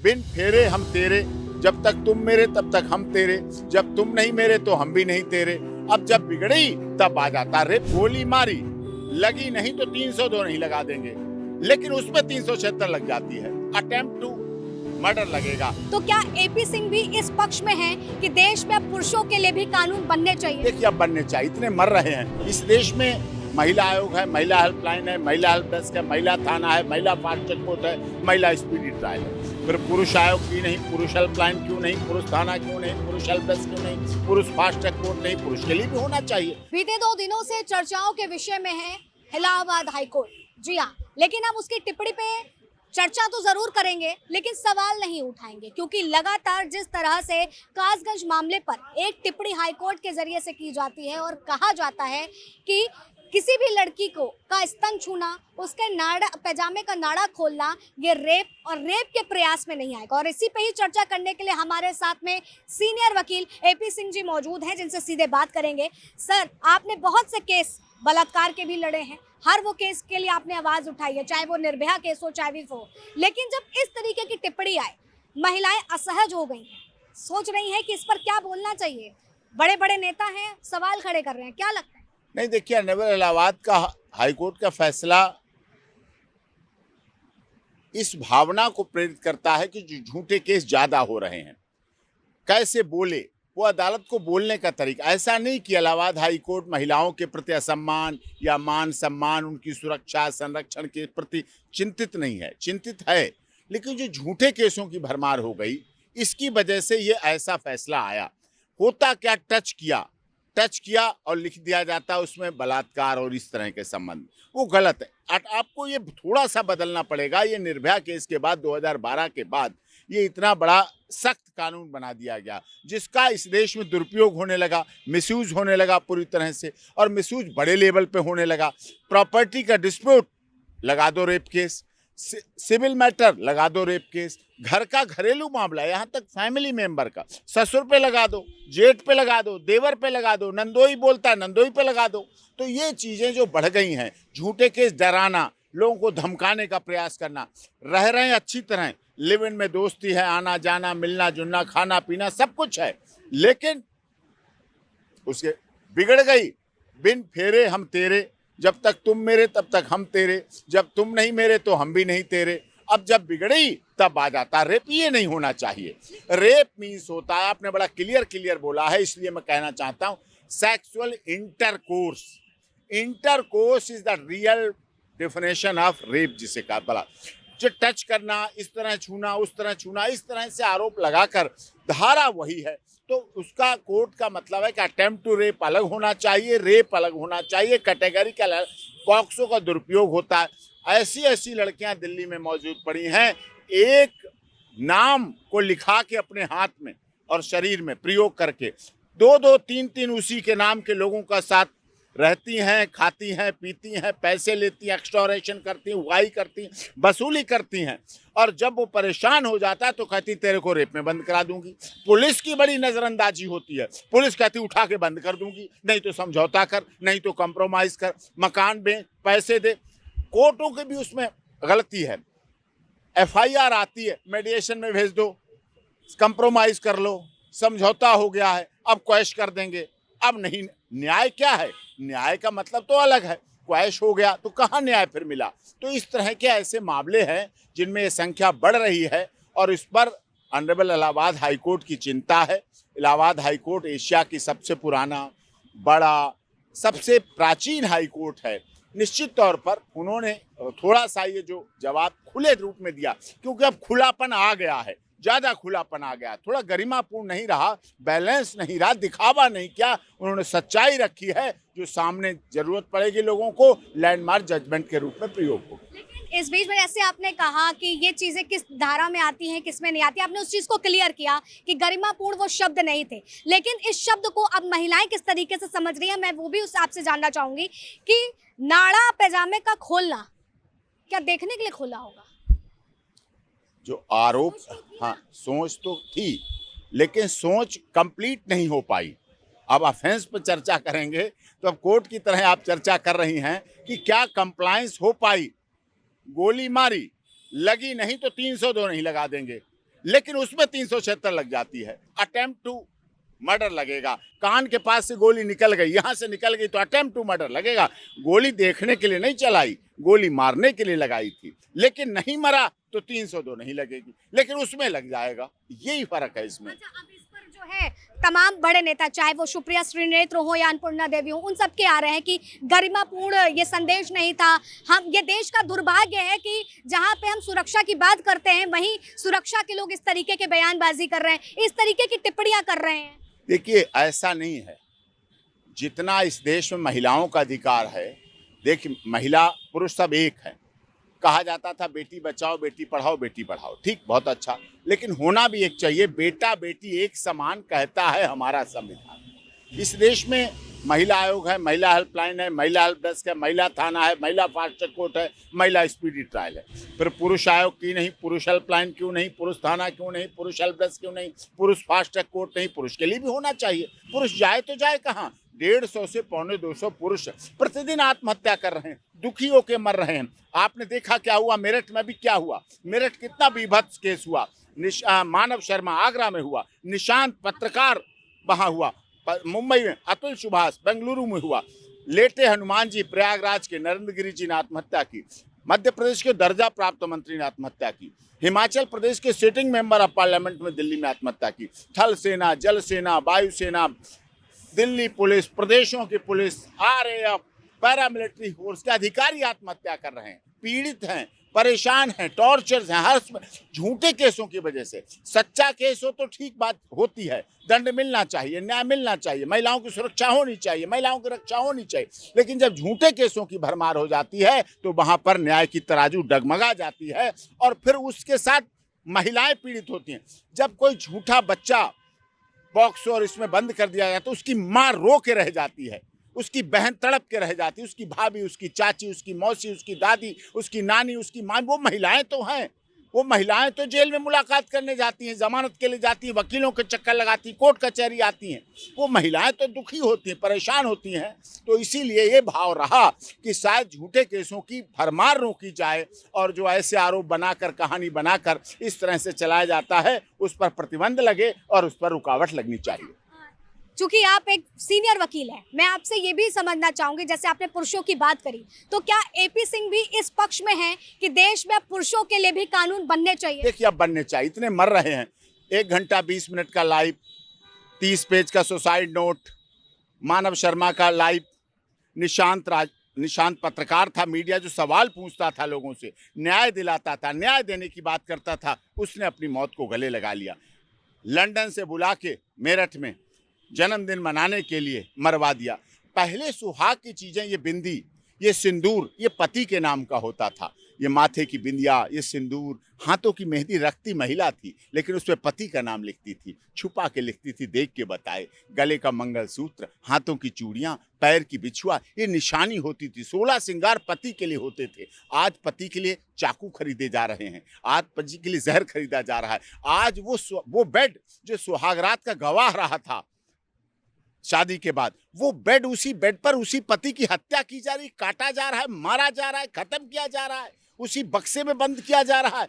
बिन फेरे हम तेरे, जब तक तुम मेरे तब तक हम तेरे, जब तुम नहीं मेरे तो हम भी नहीं तेरे, अब जब बिगड़ी तब आ जाता रे। गोली मारी लगी नहीं तो 302 नहीं लगा देंगे, लेकिन उसमें 376 लग जाती है, अटेम्प्ट टू मर्डर लगेगा। तो क्या एपी सिंह भी इस पक्ष में है कि देश में अब पुरुषों के लिए भी कानून बनने चाहिए? देखिए अब बनने चाहिए, इतने मर रहे हैं इस देश में। महिला आयोग है, महिला हेल्पलाइन है, महिला हेल्प डेस्क है, महिला थाना है, महिला फास्ट ट्रैक कोर्ट है, महिला स्पीडी ट्रायल है। फिर पुरुष आयोग क्यों नहीं, पुरुष हेल्पलाइन क्यों नहीं, पुरुष थाना क्यों नहीं, पुरुष हेल्प डेस्क क्यों नहीं, पुरुष फास्ट ट्रैक कोर्ट नहीं, पुरुष के लिए भी होना चाहिए। बीते 2 दिनों से चर्चाओं के विषय में है इलाहाबाद हाईकोर्ट। जी हाँ, लेकिन हम उसकी टिप्पणी पे चर्चा तो जरूर करेंगे, लेकिन सवाल नहीं उठाएंगे, क्योंकि लगातार जिस तरह से कासगंज मामले पर एक टिप्पणी हाईकोर्ट के जरिए से की जाती है और कहा जाता है कि किसी भी लड़की को का स्तन छूना, उसके नाड़ा पैजामे का नाड़ा खोलना, ये रेप के प्रयास में नहीं आएगा। और इसी पे ही चर्चा करने के लिए हमारे साथ में सीनियर वकील एपी सिंह जी मौजूद हैं, जिनसे सीधे बात करेंगे। सर, आपने बहुत से केस बलात्कार के भी लड़े हैं, हर वो केस के लिए आपने आवाज उठाई है, चाहे वो निर्भया केस हो चाहे भी हो, लेकिन जब इस तरीके की टिप्पणी आए, महिलाएं असहज हो गई हैं, सोच रही हैं कि इस पर क्या बोलना चाहिए। बड़े बड़े नेता हैं, सवाल खड़े कर रहे हैं, क्या लगता है? नहीं देखिए, ऑनरेबल इलाहाबाद का हाईकोर्ट का फैसला इस भावना को प्रेरित करता है कि जो झूठे केस ज्यादा हो रहे हैं, कैसे बोले वो अदालत को बोलने का तरीका। ऐसा नहीं कि इलाहाबाद हाईकोर्ट महिलाओं के प्रति असम्मान या मान सम्मान, उनकी सुरक्षा संरक्षण के प्रति चिंतित नहीं है, चिंतित है, लेकिन जो झूठे केसों की भरमार हो गई, इसकी वजह से ये ऐसा फैसला आया। होता क्या, टच किया और लिख दिया जाता उसमें बलात्कार और इस तरह के संबंध, वो गलत है। आपको ये थोड़ा सा बदलना पड़ेगा। ये निर्भया केस के बाद 2012 के बाद ये इतना बड़ा सख्त कानून बना दिया गया, जिसका इस देश में दुरुपयोग होने लगा, मिसयूज होने लगा पूरी तरह से, और मिसयूज बड़े लेवल पे होने लगा। प्रॉपर्टी का डिस्प्यूट लगा दो रेप केस, सिविल मैटर लगा दो रेप केस, घर का घरेलू मामला, यहाँ तक फैमिली मेंबर का, ससुर पे लगा दो, जेठ पे लगा दो, देवर पे लगा दो, नंदोई बोलता है नंदोई पे लगा दो। तो ये चीजें जो बढ़ गई हैं, झूठे केस, डराना, लोगों को धमकाने का प्रयास करना। रह रहे हैं अच्छी तरह, लिव इन में दोस्ती है, आना जाना, मिलना जुलना, खाना पीना सब कुछ है, लेकिन उसके बिगड़ गई। बिन फेरे हम तेरे, जब तक तुम मेरे तब तक हम तेरे, जब तुम नहीं मेरे तो हम भी नहीं तेरे, अब जब बिगड़ी तब आ जाता रेप। ये नहीं होना चाहिए। रेप मीन्स होता है, आपने बड़ा क्लियर बोला है, इसलिए मैं कहना चाहता हूं, sexual intercourse. Intercourse is the real definition of rape, जिसे कहा बड़ा। जो टच करना, इस तरह छूना, उस तरह छूना, इस तरह से आरोप लगाकर, धारा वही है, तो उसका कोर्ट का मतलब है कि अटेम्प्ट टू रेप अलग होना चाहिए, रेप अलग होना चाहिए, कैटेगरी का अलग। पॉक्सो का दुरुपयोग होता है। ऐसी लड़कियां दिल्ली में मौजूद पड़ी हैं, एक नाम को लिखा के अपने हाथ में और शरीर में प्रयोग करके 2-2, 3-3 उसी के नाम के लोगों का साथ रहती हैं, खाती हैं, पीती हैं, पैसे लेती हैं, एक्सटोरेशन करती हैं, उगाई करती हैं, वसूली करती हैं, और जब वो परेशान हो जाता है तो कहती तेरे को रेप में बंद करा दूंगी। पुलिस की बड़ी नजरअंदाजी होती है, पुलिस कहती उठा के बंद कर दूंगी, नहीं तो समझौता कर, नहीं तो कंप्रोमाइज कर, मकान बेच, पैसे दे। कोर्टों की भी उसमें गलती है। FIR आती है, मेडिएशन में भेज दो, कंप्रोमाइज कर लो, समझौता हो गया है, अब क्वैश कर देंगे। अब नहीं, न्याय क्या है? न्याय का मतलब तो अलग है। क्वैश हो गया तो कहाँ न्याय फिर मिला? तो इस तरह के ऐसे मामले हैं जिनमें ये संख्या बढ़ रही है, और इस पर ऑनरेबल इलाहाबाद हाईकोर्ट की चिंता है। इलाहाबाद हाईकोर्ट एशिया की सबसे पुराना, बड़ा, सबसे प्राचीन हाईकोर्ट है। निश्चित तौर पर उन्होंने थोड़ा सा ये जो जवाब खुले रूप में दिया, क्योंकि अब खुलापन आ गया है, ज़्यादा खुलापन आ गया, थोड़ा गरिमापूर्ण नहीं रहा, बैलेंस नहीं रहा, दिखावा नहीं किया, उन्होंने सच्चाई रखी है जो सामने जरूरत पड़ेगी लोगों को, लैंडमार्क जजमेंट के रूप में प्रयोग हो। लेकिन इस बीच में जैसे आपने कहा कि ये चीजें किस धारा में आती हैं, किस में नहीं आती, आपने उस चीज को क्लियर किया कि गरिमापूर्ण वो शब्द नहीं थे, लेकिन इस शब्द को अब महिलाएं किस तरीके से समझ रही हैं, मैं वो भी उस आपसे जानना चाहूंगी कि नाड़ा पैजामे का खोलना क्या देखने के लिए खोला होगा? जो आरोप, हाँ, सोच तो थी, लेकिन सोच कंप्लीट नहीं हो पाई। अब ऑफेंस पर चर्चा करेंगे तो अब कोर्ट की तरह आप चर्चा कर रही हैं कि क्या कंप्लायंस हो पाई। गोली मारी लगी नहीं तो 302 नहीं लगा देंगे, लेकिन उसमें 376 लग जाती है। अटेम्प्ट टू मर्डर लगेगा, कान के पास से गोली निकल गई, यहाँ से निकल गई तो अटेम्प्ट टू मर्डर लगेगा। गोली देखने के लिए नहीं चलाई, गोली मारने के लिए लगाई थी, लेकिन नहीं मरा तो 302 नहीं लगेगी, लेकिन उसमें लग जाएगा। यही फर्क है इसमें। अच्छा, अब इस पर जो है तमाम बड़े नेता, चाहे वो सुप्रिया श्रीनेत्र हो या अन्नपूर्णा देवी हो, उन सब के आ रहे हैं कि गरिमापूर्ण ये संदेश नहीं था। हम ये देश का दुर्भाग्य है कि जहां पे हम सुरक्षा की बात करते हैं वहीं सुरक्षा के लोग इस तरीके के बयानबाजी कर रहे हैं, इस तरीके की टिप्पणियां कर रहे हैं। देखिए, ऐसा नहीं है। जितना इस देश में महिलाओं का अधिकार है, देखिए महिला पुरुष सब एक है। कहा जाता था बेटी बचाओ बेटी पढ़ाओ बेटी पढ़ाओ, ठीक, बहुत अच्छा, लेकिन होना भी एक चाहिए। बेटा बेटी एक समान कहता है हमारा संविधान। इस देश में महिला आयोग है, महिला हेल्पलाइन है, महिला हेल्प डेस्क है, महिला थाना है, महिला फास्ट ट्रैक कोर्ट है, महिला स्पीडी ट्रायल है। फिर पुरुष आयोग क्यों नहीं, पुरुष हेल्पलाइन क्यों नहीं, पुरुष थाना क्यों नहीं, पुरुष हेल्प डेस्क क्यों नहीं, पुरुष फास्ट ट्रैक कोर्ट नहीं? पुरुष के लिए भी होना चाहिए। पुरुष जाए तो जाए कहाँ? 150 से 250 पुरुष प्रतिदिन आत्महत्या कर रहे हैं, दुखी होकर मर रहे हैं। आपने देखा क्या हुआ मेरठ में? भी क्या हुआ मेरठ? कितना बीभत्स केस हुआ। मानव शर्मा आगरा में हुआ, निशांत पत्रकार वहां हुआ, मुंबई में अतुल सुभाष बेंगलुरु में हुआ, लेटे हनुमान जी प्रयागराज के नरेंद्र गिरी जी ने आत्महत्या की, मध्य प्रदेश के दर्जा प्राप्त मंत्री ने आत्महत्या की, हिमाचल प्रदेश के सिटिंग मेंबर ऑफ पार्लियामेंट में दिल्ली में आत्महत्या की, थल सेना, जल सेना, वायु सेना, दिल्ली पुलिस, प्रदेशों की पुलिस, RAF, पैरामिलिट्री फोर्स के अधिकारी आत्महत्या कर रहे हैं, पीड़ित हैं, परेशान हैं, टॉर्चर्स हैं, हर झूठे केसों की वजह से। सच्चा केस हो तो ठीक बात होती है, दंड मिलना चाहिए, न्याय मिलना चाहिए, महिलाओं की सुरक्षा होनी चाहिए, महिलाओं की रक्षा होनी चाहिए, लेकिन जब झूठे केसों की भरमार हो जाती है तो वहां पर न्याय की तराजू डगमगा जाती है और फिर उसके साथ महिलाएं पीड़ित होती हैं। जब कोई झूठा बच्चा बॉक्सो और इसमें बंद कर दिया जाता है तो उसकी माँ रो के रह जाती है, उसकी बहन तड़प के रह जाती है, उसकी भाभी, उसकी चाची, उसकी मौसी, उसकी दादी, उसकी नानी, उसकी माँ, वो महिलाएं तो हैं। वो महिलाएं तो जेल में मुलाकात करने जाती हैं, जमानत के लिए जाती हैं, वकीलों के चक्कर लगाती, कोर्ट कचहरी आती हैं। वो महिलाएं तो दुखी होती हैं, परेशान होती हैं। तो इसीलिए ये भाव रहा कि शायद झूठे केसों की भरमार रोकी जाए और जो ऐसे आरोप बनाकर, कहानी बनाकर इस तरह से चलाया जाता है, उस पर प्रतिबंध लगे और उस पर रुकावट लगनी चाहिए। चूंकि आप एक सीनियर वकील हैं, मैं आपसे ये भी समझना चाहूंगी, जैसे आपने पुरुषों की बात करी, तो क्या AP सिंह भी इस पक्ष में हैं कि देश में अब पुरुषों के लिए भी कानून बनने चाहिए? देखिए, अब बनने चाहिए, इतने मर रहे हैं। 1 घंटा 20 मिनट का लाइव, 30 पेज का सुसाइड नोट, मानव शर्मा का लाइव, निशांत पत्रकार था, मीडिया जो सवाल पूछता था लोगों से, न्याय दिलाता था, न्याय देने की बात करता था, उसने अपनी मौत को गले लगा लिया। लंदन से बुला के मेरठ में जन्मदिन मनाने के लिए मरवा दिया। पहले सुहाग की चीजें, ये बिंदी, ये सिंदूर, ये पति के नाम का होता था। ये माथे की बिंदिया, ये सिंदूर, हाथों की मेहंदी रखती महिला थी, लेकिन उस पर पति का नाम लिखती थी, छुपा के लिखती थी, देख के बताए। गले का मंगलसूत्र, हाथों की चूड़ियां, पैर की बिछुआ, ये निशानी होती थी। 16 श्रृंगार पति के लिए होते थे। आज पति के लिए चाकू खरीदे जा रहे हैं, आज पति के लिए जहर खरीदा जा रहा है। आज वो बेड जो सुहागरात का गवाह रहा था शादी के बाद, वो बेड, उसी बेड पर उसी पति की हत्या की जा रही, काटा जा रहा है, मारा जा रहा है, खत्म किया जा रहा है, उसी बक्से में बंद किया जा रहा है,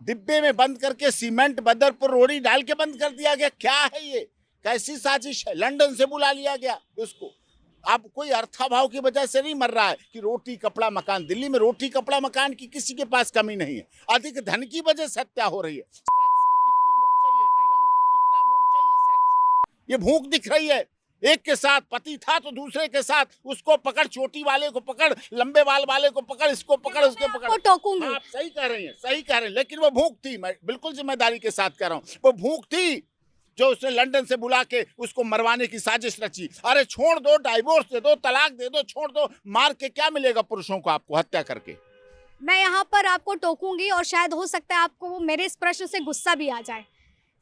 डिब्बे में बंद करके सीमेंट बदर पर रोड़ी डाल के बंद कर दिया गया। क्या है ये? कैसी साजिश है? लंदन से बुला लिया गया उसको। अब कोई अर्थाभाव की वजह से नहीं मर रहा है कि रोटी कपड़ा मकान। दिल्ली में रोटी कपड़ा मकान की किसी के पास कमी नहीं है, अधिक धन की वजह से हत्या हो रही है। सेक्स की कितनी भूख चाहिए महिलाओं को, कितना भूख चाहिए सेक्स? ये भूख दिख रही है। एक के साथ पति था तो दूसरे के साथ उसको पकड़, चोटी वाले को पकड़, लंबे बाल वाले को पकड़, इसको पकड़, उसको पकड़। टोकूंगी। आप सही कह रही हैं, सही कह रहे हैं, लेकिन वो भूख थी। मैं बिल्कुल जिम्मेदारी के साथ कह रहा हूँ, वो भूख थी जो उसने लंदन से बुला के उसको मरवाने की साजिश रची। अरे छोड़ दो, डाइवोर्स दे दो, तलाक दे दो, छोड़ दो, मार के क्या मिलेगा पुरुषों को आपको हत्या करके? मैं यहाँ पर आपको टोकूंगी और शायद हो सकता है आपको मेरे इस प्रश्न से गुस्सा भी आ जाए।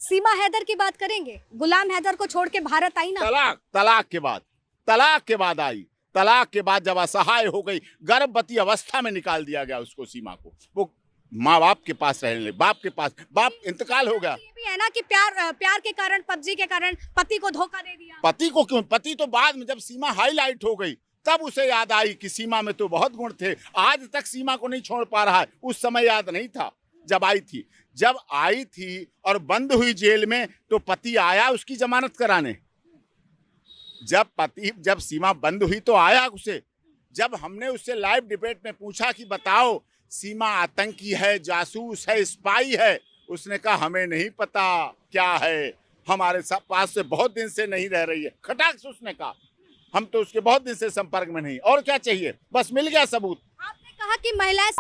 सीमा हैदर की बात करेंगे? गुलाम हैदर को छोड़ के भारत आई ना। तलाक के बाद आई। तलाक के बाद जब असहाय हो गई, गर्भवती अवस्था में निकाल दिया गया उसको, सीमा को। वो माँ बाप के पास रहने, बाप के पास, बाप इंतकाल हो गया। ये भी है ना कि प्यार के कारण, पबजी के कारण पति को धोखा दे दिया। पति को क्यों? पति तो बाद में जब सीमा हाईलाइट हो गई तब उसे याद आई कि सीमा में तो बहुत गुण थे। आज तक सीमा को नहीं छोड़ पा रहा है, उस समय याद नहीं था। जब आई थी और बंद हुई जेल में, तो पति आया उसकी जमानत कराने। जब सीमा बंद हुई तो आया उसे। जब हमने उससे लाइव डिबेट में पूछा कि बताओ सीमा आतंकी है, जासूस है, स्पाई है, उसने कहा हमें नहीं पता क्या है, हमारे पास से बहुत दिन से नहीं रह रही है। खटाक से उसने कहा हम तो उसके बहुत दिन से संपर्क में नहीं। और क्या चाहिए, बस मिल गया सबूत। आपने कहा कि महिलाएं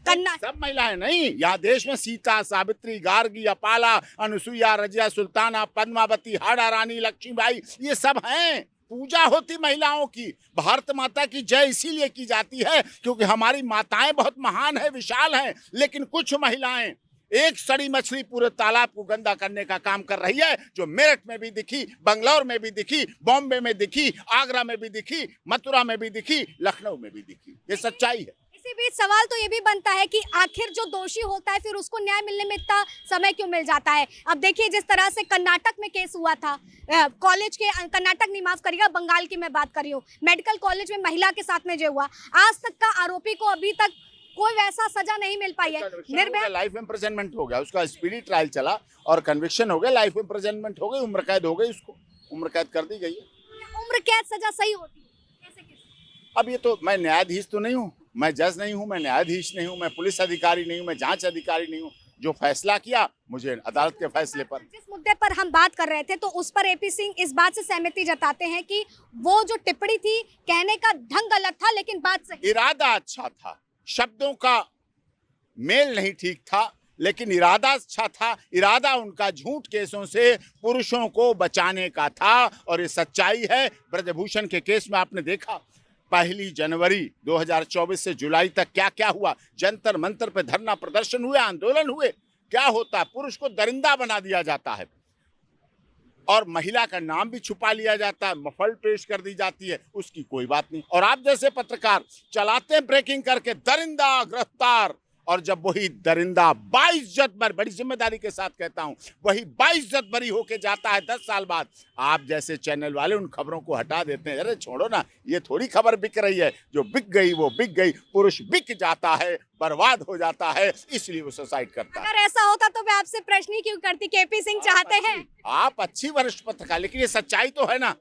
सब महिलाएं नहीं, यहाँ देश में सीता, सावित्री, गार्गी, अपाला, अनुसुईया, रजिया, सुल्ताना, पद्मावती, हाड़ा रानी, लक्ष्मीबाई, ये सब हैं। पूजा होती महिलाओं की। भारत माता की जय इसीलिए की जाती है क्योंकि हमारी माताएं बहुत महान है, विशाल हैं। लेकिन कुछ महिलाएं एक सड़ी मछली पूरे तालाब को गंदा करने का काम कर रही है, जो मेरठ में भी दिखी, बंगलौर में भी दिखी, बॉम्बे में दिखी, आगरा में भी दिखी, मथुरा में भी दिखी, लखनऊ में भी दिखी। ये सच्चाई है। इसी बीच सवाल तो ये भी बनता है कि आखिर जो दोषी होता है फिर उसको न्याय मिलने में इतना समय क्यों मिल जाता है। अब देखिए जिस तरह से कर्नाटक में केस हुआ था, कॉलेज के, कर्नाटक नहीं माफ करिएगा, बंगाल की मैं बात कर रही हूँ, मेडिकल कॉलेज में महिला के साथ में जो हुआ, आज तक का आरोपी को अभी तक कोई वैसा सजा नहीं मिल पाई है। निर्भया लाइफ इम्प्रिजनमेंट हो गया, उसका स्पीडी ट्रायल चला और कन्विक्शन हो गया, लाइफ इम्प्रिजनमेंट हो गई, उम्र कैद हो गई, उसको उम्र कैद कर दी गई है। उम्र कैद सजा सही होती है कैसे? अब ये तो, मैं न्यायाधीश तो नहीं हूँ, मैं जज नहीं हूँ, मैं न्यायाधीश नहीं हूँ, मैं पुलिस अधिकारी नहीं हूँ, मैं जांच अधिकारी नहीं हूँ। जो फैसला किया मुझे अदालत के फैसले पर। जिस मुद्दे पर हम बात कर रहे थे तो उस पर एपी सिंह इस बात से सहमति जताते हैं कि वो जो टिप्पणी थी, कहने का ढंग गलत था लेकिन बात सही। इरादा अच्छा था, शब्दों का मेल नहीं ठीक था, लेकिन इरादा अच्छा था। इरादा उनका झूठ केसों से पुरुषों को बचाने का था और ये सच्चाई है। ब्रजभूषण के केस में आपने देखा 1 जनवरी 2024 से जुलाई तक क्या क्या हुआ। जंतर मंतर पे धरना प्रदर्शन हुए, आंदोलन हुए। क्या होता है, पुरुष को दरिंदा बना दिया जाता है और महिला का नाम भी छुपा लिया जाता है, मफल पेश कर दी जाती है, उसकी कोई बात नहीं। और आप जैसे पत्रकार चलाते हैं ब्रेकिंग करके, दरिंदा गिरफ्तार, और जब वही दरिंदा बाइज्जत बरी, बड़ी जिम्मेदारी के साथ कहता हूं, वही बाइज्जत बरी होके जाता है 10 साल बाद, आप जैसे चैनल वाले उन खबरों को हटा देते हैं। अरे छोड़ो ना, ये थोड़ी खबर बिक रही है, जो बिक गई वो बिक गई। पुरुष बिक जाता है, बर्बाद हो जाता है, इसलिए वो सुसाइड करता है। अगर ऐसा होता तो मैं आपसे प्रश्न ही क्यों करती, केपी सिंह चाहते हैं। आप अच्छी वरिष्ठ पत्रकार, लेकिन ये सच्चाई तो है ना,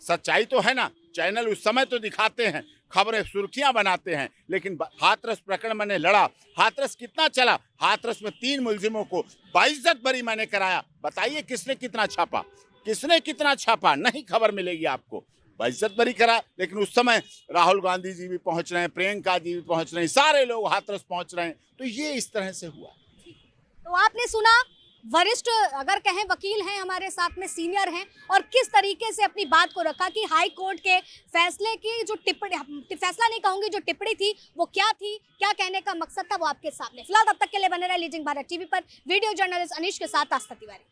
सच्चाई तो है ना। चैनल उस समय तो दिखाते हैं, खबरें सुर्खियां बनाते हैं, लेकिन हाथरस प्रकरण मैंने लड़ा, हाथरस कितना चला, हाथरस में 3 मुलजिमों को बाइज्जत बरी मैंने कराया। बताइए किसने कितना छापा, किसने कितना छापा, नहीं खबर मिलेगी आपको। बाइज्जत बरी करा, लेकिन उस समय राहुल गांधी जी भी पहुंच रहे हैं, प्रियंका जी भी पहुंच रहे हैं, सारे लोग हाथरस पहुंच रहे हैं, तो ये इस तरह से हुआ। तो आपने सुना, वरिष्ठ अगर कहें वकील हैं, हमारे साथ में सीनियर हैं, और किस तरीके से अपनी बात को रखा कि हाई कोर्ट के फैसले की जो टिप्पणी, फैसला नहीं कहूंगी, जो टिप्पणी थी वो क्या थी, क्या कहने का मकसद था, वो आपके सामने। फिलहाल तब तक के लिए बने रहे लीजिंग भारत टीवी पर। वीडियो जर्नलिस्ट अनीश के साथ आस्था तिवारी।